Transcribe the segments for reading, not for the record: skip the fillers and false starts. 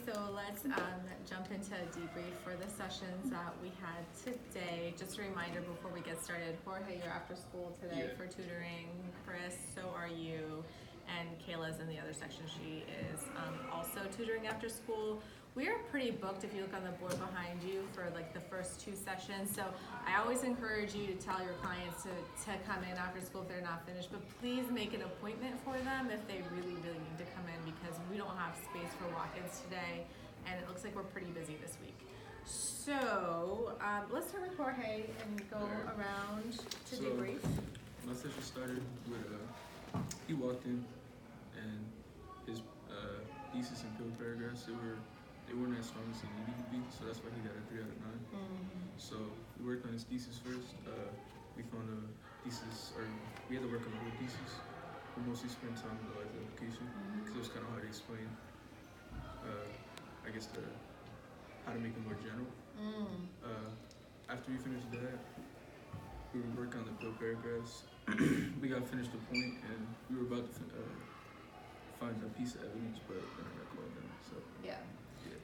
so let's jump into a debrief for the sessions that we had today. Just a reminder before we get started, Jorge, you're after school today for tutoring. Chris, so are you. And Kayla's in the other section. She is also tutoring after school. We are pretty booked if you look on the board behind you for like the first 2 sessions. So I always encourage you to tell your clients to come in after school if they're not finished, but please make an appointment for them if they really need to come in, because we don't have space for walk-ins today and it looks like we're pretty busy this week. So let's start with Jorge and go around to debrief. My session started with he walked in and his thesis and field paragraphs, they weren't as strong as they needed to be, so that's why he got a 3 out of 9. So we worked on his thesis first. We found a thesis, or we had to work on the whole thesis. We mostly spent time on the large application because it was kind of hard to explain. I guess how to make it more general. After we finished that, we would work on the field paragraphs. We got finished the point, and we were about to find a piece of evidence, but then I got called in. So yeah.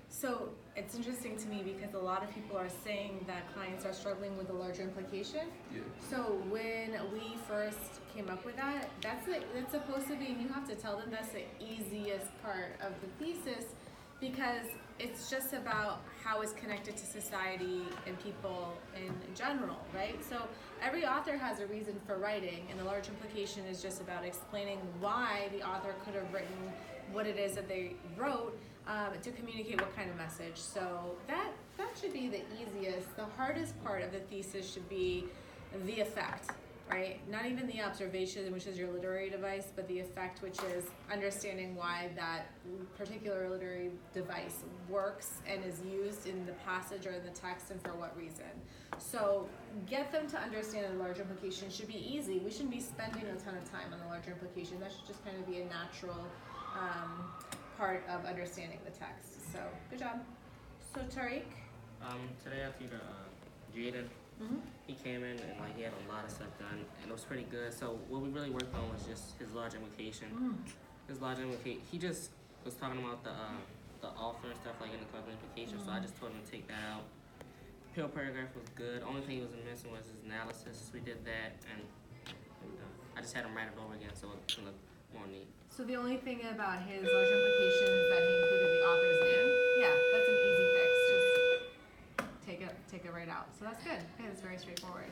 So it's interesting to me because a lot of people are saying that clients are struggling with the larger implication. Yeah. So when we first came up with that, it's supposed to be, you have to tell them that's the easiest part of the thesis, because it's just about how it's connected to society and people in general, right? So every author has a reason for writing, and the large implication is just about explaining why the author could have written what it is that they wrote to communicate what kind of message. So that should be the easiest. The hardest part of the thesis should be the effect, right? Not even the observation, which is your literary device, but the effect, which is understanding why that particular literary device works and is used in the passage or in the text, and for what reason. So get them to understand the large implication should be easy. We shouldn't be spending a ton of time on the larger implication. That should just kind of be a natural part of understanding the text. So good job. So Tariq? Today I tutored Jaden. He came in and he had a lot of stuff done, and it was pretty good. So what we really worked on was just his large implication. He just was talking about the author and stuff like in the club implication. So I just told him to take that out. Pill paragraph was good. Only thing he was missing was his analysis. We did that, and I just had him write it over again so it can look more neat. So the only thing about his large implication is that he included the author's name. Yeah, that's an easy fix. Just take it right out. So that's good. Okay, that's very straightforward.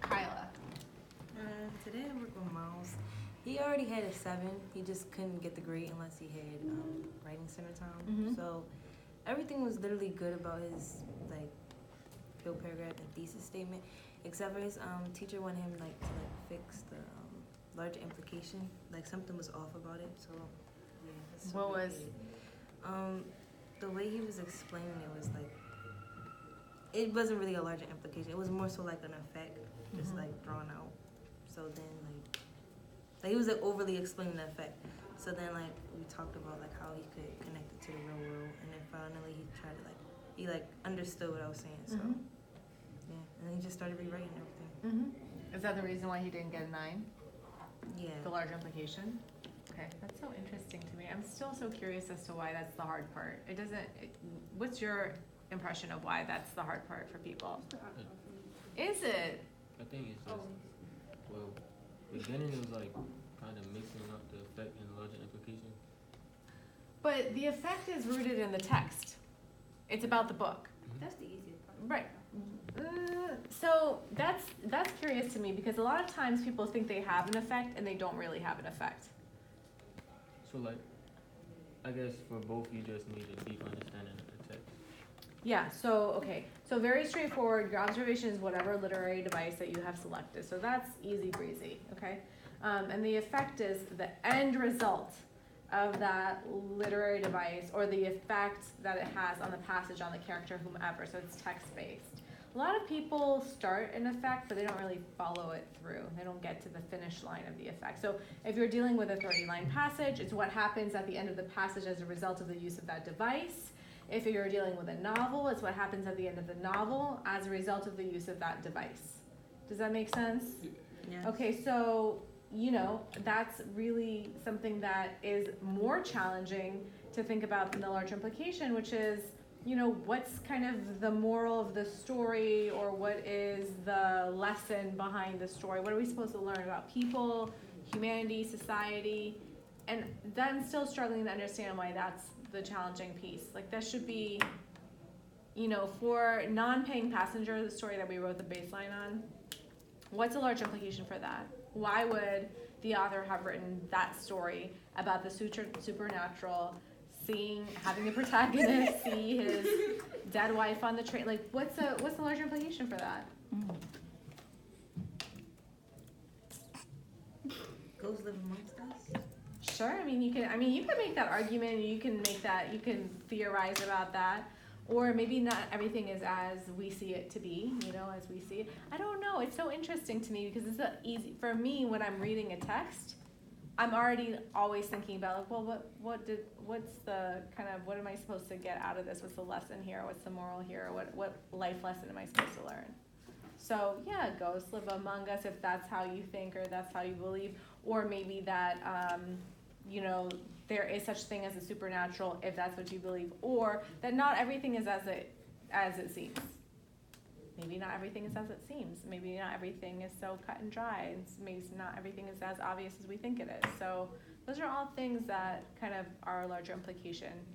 Kyla. Today I worked with Miles. He already had a 7. He just couldn't get the grade unless he had writing center time. So everything was literally good about his field paragraph and thesis statement, except for his teacher wanted him to fix the larger implication. Something was off about it. So yeah. What was? The way he was explaining it was it wasn't really a larger implication. It was more so an effect, just drawn out. So then he was overly explaining the effect. So then we talked about how he could connect it to the real world, and then finally he tried to he understood what I was saying. So yeah, and then he just started rewriting everything. Is that the reason why he didn't get a 9? Yeah. The large implication? Okay, that's so interesting to me. I'm still so curious as to why that's the hard part. What's your impression of why that's the hard part for people? Is it? I think it's just, beginning is kind of mixing up the effect and the larger implication. But the effect is rooted in the text. It's about the book. That's the easiest part. Right. So that's curious to me, because a lot of times people think they have an effect and they don't really have an effect. So I guess for both you just need a deep understanding of the text. Yeah, so very straightforward. Your observation is whatever literary device that you have selected. So that's easy breezy, okay? And the effect is the end result of that literary device, or the effect that it has on the passage, on the character, whomever. So it's text-based. A lot of people start an effect, but they don't really follow it through. They don't get to the finish line of the effect. So if you're dealing with a 30-line passage, it's what happens at the end of the passage as a result of the use of that device. If you're dealing with a novel, it's what happens at the end of the novel as a result of the use of that device. Does that make sense? Yeah. Okay, so, that's really something that is more challenging to think about the larger implication, which is, you know, what's kind of the moral of the story, or what is the lesson behind the story? What are we supposed to learn about people, humanity, society? And then still struggling to understand why that's the challenging piece. Like, that should be, you know, for non-paying passenger, the story that we wrote the baseline on, what's a large implication for that? Why would the author have written that story about the supernatural, having the protagonist see his dead wife on the train? Like, what's the larger implication for that? Ghosts live amongst us. Sure. I mean, you can make that argument. You can theorize about that. Or maybe not everything is as we see it to be, you know, as we see it. I don't know. It's so interesting to me because for me, when I'm reading a text, I'm already always thinking about, like, well, what's the kind of, what am I supposed to get out of this? What's the lesson here? What's the moral here? What life lesson am I supposed to learn? So yeah, ghosts live among us if that's how you think or that's how you believe. Or maybe that, you know, there is such thing as a supernatural if that's what you believe, or that not everything is as it seems. Maybe not everything is as it seems. Maybe not everything is so cut and dry. Maybe not everything is as obvious as we think it is. So those are all things that kind of are larger implication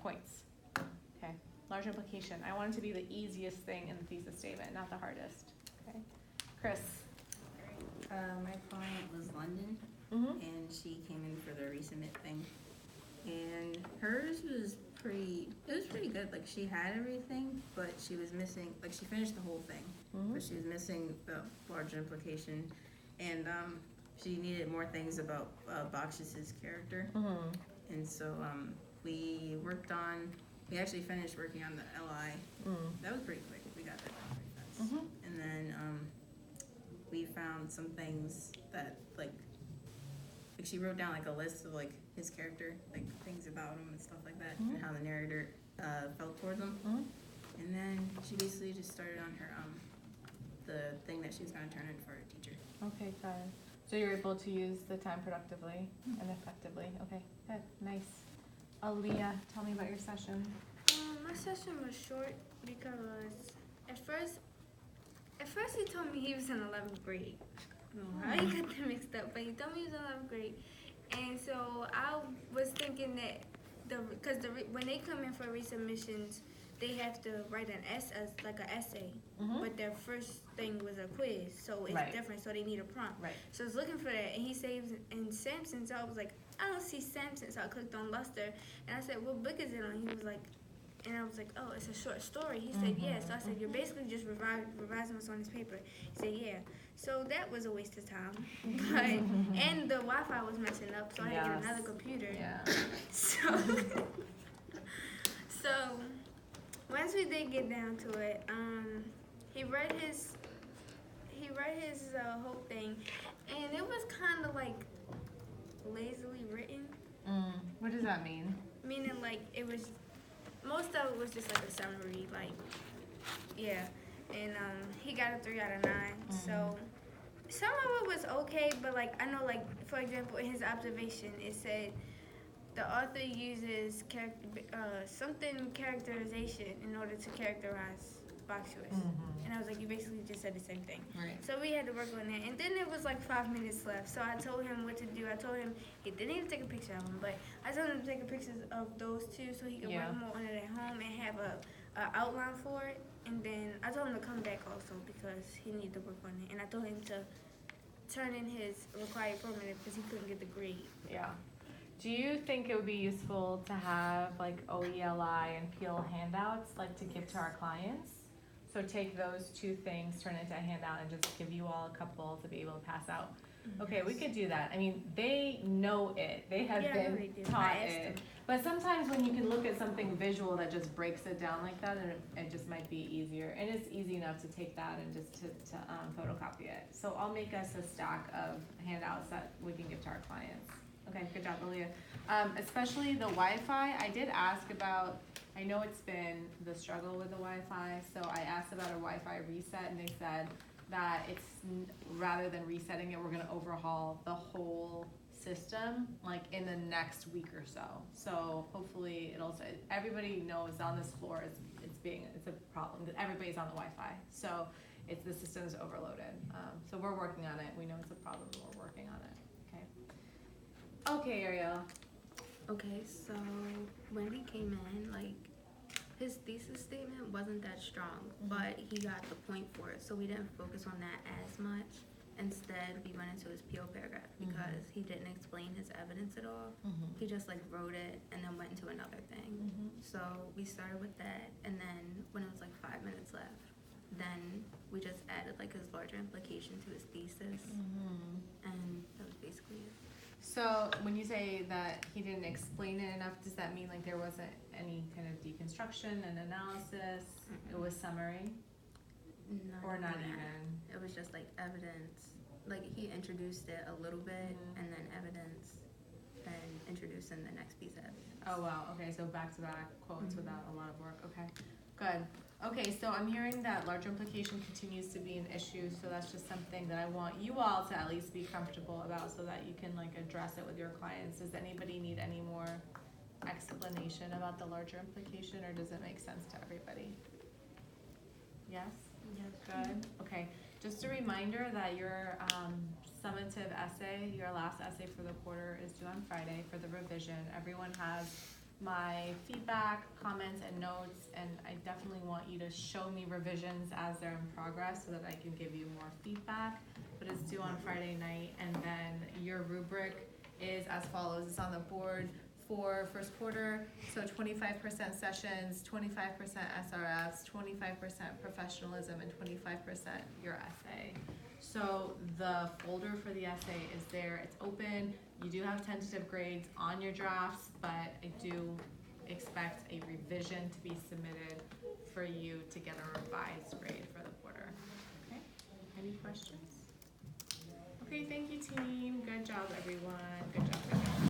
points. Okay, larger implication. I want it to be the easiest thing in the thesis statement, not the hardest. Okay, Chris. My client was London. Mm-hmm. And she came in for the resubmit thing, and hers was pretty good. Like, she had everything, but she was missing, like, she finished the whole thing, but she was missing the larger implication, and she needed more things about Bakshish's character. And so we actually finished working on the LI. That was pretty quick. We got that done pretty fast. And then we found some things that, like she wrote down, like, a list of, like, his character, like, things about him and stuff like that, and how the narrator felt towards him. And then she basically just started on her the thing that she was going to turn in for a teacher. Okay, good. So you're able to use the time productively and effectively. Okay, good, nice. Aaliyah, tell me about your session. My session was short because at first he told me he was in 11th grade. I don't know how he got them mixed up, but he told me he was in 11th grade. And so I was thinking that when they come in for resubmissions, they have to write an essay, like an essay. But their first thing was a quiz, so it's different. So they need a prompt. Right. So I was looking for that, and he saves in Samson. So I was like, I don't see Samson. So I clicked on Luster, and I said, what book is it on? He was like, and I was like, oh, it's a short story. He said, yeah. So I said, you're basically just revising what's on this paper. He said, yeah. So that was a waste of time. But and the Wi-Fi was messing up, so I had to get another computer. Yeah. So once we did get down to it, he read his whole thing, and it was kind of like lazily written. What does that mean? Meaning, like, it was, most of it was just like a summary, like, yeah. And he got a 3 out of 9. So some of it was okay, but, like, I know, like, for example, in his observation, it said the author uses characterization in order to characterize Bakshis. And I was like, you basically just said the same thing. Right. So we had to work on that. And then it was like 5 minutes left. So I told him what to do. I told him, he didn't even take a picture of them, but I told him to take a picture of those two so he could work more on it at home and have a outline for it. And then I told him to come back also because he needed to work on it. And I told him to turn in his required formative because he couldn't get the grade. Yeah. Do you think it would be useful to have, like, OELI and Peel handouts, like, to give to our clients? So take those two things, turn it into a handout, and just give you all a couple to be able to pass out. Okay, we could do that. I mean, they know it. They have been taught it. But sometimes when you can look at something visual that just breaks it down like that, and it just might be easier. And it's easy enough to take that and just to photocopy it. So I'll make us a stack of handouts that we can give to our clients. Okay, good job, Aaliyah. Especially the Wi-Fi, I did ask about, I know it's been the struggle with the Wi-Fi, so I asked about a Wi-Fi reset, and they said that it's, rather than resetting it, we're gonna overhaul the whole system like in the next week or so. So hopefully it'll say everybody knows on this floor it's a problem because everybody's on the Wi-Fi. So it's the system's overloaded. So we're working on it. We know it's a problem. And we're working on it. Okay. Okay, Ariel. Okay, so when he came in, like, his thesis statement wasn't that strong, but he got the point for it, so we didn't focus on that as much. Instead, we went into his PO paragraph because he didn't explain his evidence at all. He just like wrote it and then went into another thing. So we started with that, and then when it was like 5 minutes left, then we just added like his larger implication to his thesis, and that was basically it. So when you say that he didn't explain it enough, does that mean like there wasn't any kind of deconstruction and analysis? It was summary? Not that. even? It was just like evidence. Like he introduced it a little bit, and then evidence, then introducing the next piece of evidence. Oh wow, okay, so back-to-back quotes without a lot of work, okay, good. Okay, so I'm hearing that larger implication continues to be an issue, so that's just something that I want you all to at least be comfortable about so that you can like address it with your clients. Does anybody need any more explanation about the larger implication, or does it make sense to everybody? Yes? Yes. Good, okay. Just a reminder that your summative essay, your last essay for the quarter is due on Friday for the revision. Everyone has my feedback, comments, and notes, and I definitely want you to show me revisions as they're in progress so that I can give you more feedback. But it's due on Friday night, and then your rubric is as follows. It's on the board for first quarter, so 25% sessions, 25% SRFs, 25% professionalism, and 25% your essay. So the folder for the essay is there, it's open. You do have tentative grades on your drafts, but I do expect a revision to be submitted for you to get a revised grade for the quarter. Okay, any questions? Okay, thank you team, good job everyone, good job.